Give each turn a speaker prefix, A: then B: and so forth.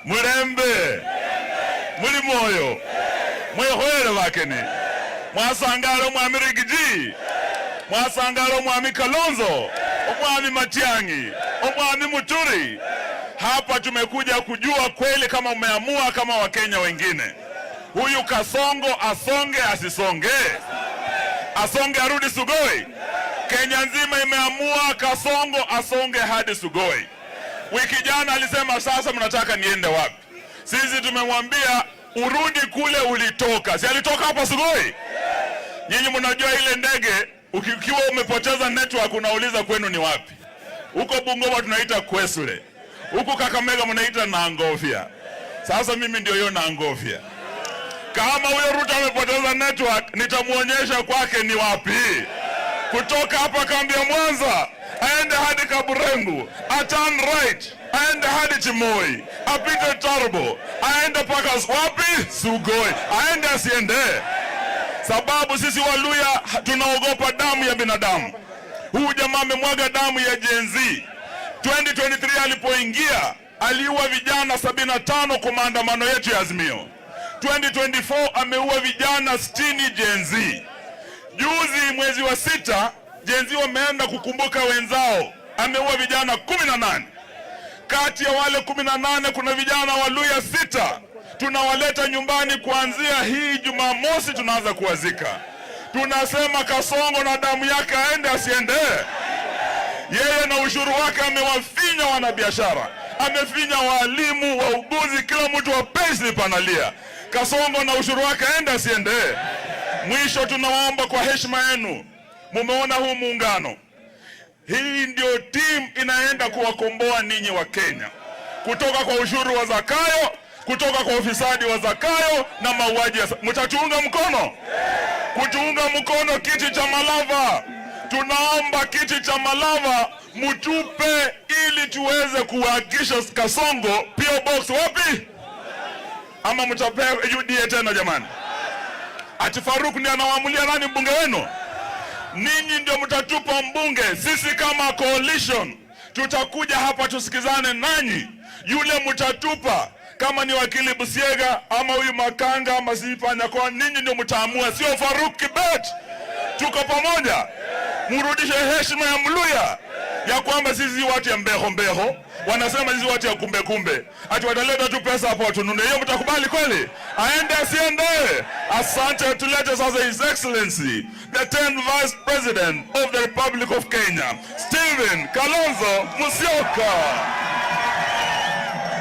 A: Mulembe. Muri moyo. Mwehoere bakene. Mwasangalo mwami Rigiji. Mwasangalo mwami Kalonzo. Omwami Matiang'i. Omwami Muturi. Hapa tumekuja kujua kweli kama umeamua kama Wakenya wengine. Huyu Kasongo asonge asisonge. Asonge arudi Sugoi. Kenya nzima imeamua Kasongo asonge hadi Sugoi. Wiki jana alisema sasa mnataka niende wapi? Sisi tumemwambia urudi kule ulitoka. Si alitoka hapa Sugoi? Nyinyi mnajua ile ndege ukiwa umepoteza network unauliza kwenu ni wapi? Huko Bungoma tunaita Kwesule. Huko Kakamega mnaita Nangofia. Sasa mimi ndio hiyo Nangofia. Kama huyo Ruto amepoteza network nitamuonyesha kwake ni wapi. Kutoka hapa kambi ya Mwanza aende hadi Kaburengu, turn right, aende hadi Chimoi, apite Tarbo, aende paka wapi? Sugoi. Aende asiende. Sababu sisi Waluya tunaogopa damu ya binadamu. Huyu jamaa amemwaga damu ya Gen Z. 2023 alipoingia aliua vijana 75 kwa maandamano yetu ya Azimio. 2024 ameua vijana 60 Gen Z. Juzi mwezi wa 6 Gen Z wameenda kukumbuka wenzao. Ameua vijana 18. Kati ya wale 18 kuna vijana Waluya 6. Tunawaleta nyumbani kuanzia hii Jumamosi tunaanza kuwazika. Tunasema Kasongo na damu yake aende asiende. Yeye na ushuru wake amewafinya wanabiashara. Amefinya walimu, wauguzi, kila mtu wa payslip analia. Kasongo na ushuru wake aende asiende. Mwisho tunawaomba kwa heshima yenu. Mumeona huu muungano. Hii ndio team inaenda kuwakomboa ninyi wa Kenya. Kutoka kwa ushuru wa Zakayo, kutoka kwa ufisadi wa Zakayo na mauaji ya... Mtatuunga mkono? Kutuunga mkono kiti cha Malava. Tunaomba kiti cha Malava mtupe ili tuweze kuhakikisha Kasongo PO Box wapi? Ama mtapea UDA tena jamani? Ati Faruk ndiye anawaamulia nani mbunge wenu? Ninyi ndio mtatupa mbunge. Sisi kama coalition tutakuja hapa tusikizane nanyi. Yule mtatupa kama ni wakili Busiega ama huyu Makanga ama Sipanya, kwa ninyi ndio mtaamua, sio Faruk Kibet. Tuko pamoja. Murudishe heshima ya Mluya ya kwamba sisi watu ya mbeho. Wanasema sisi watu ya kumbe. Ati wataleta tu pesa hapo watunune. Hiyo mtakubali kweli? Aende asiende? Asante. Tulete sasa His Excellency the 10th Vice President of the Republic of Kenya, Stephen Kalonzo Musyoka.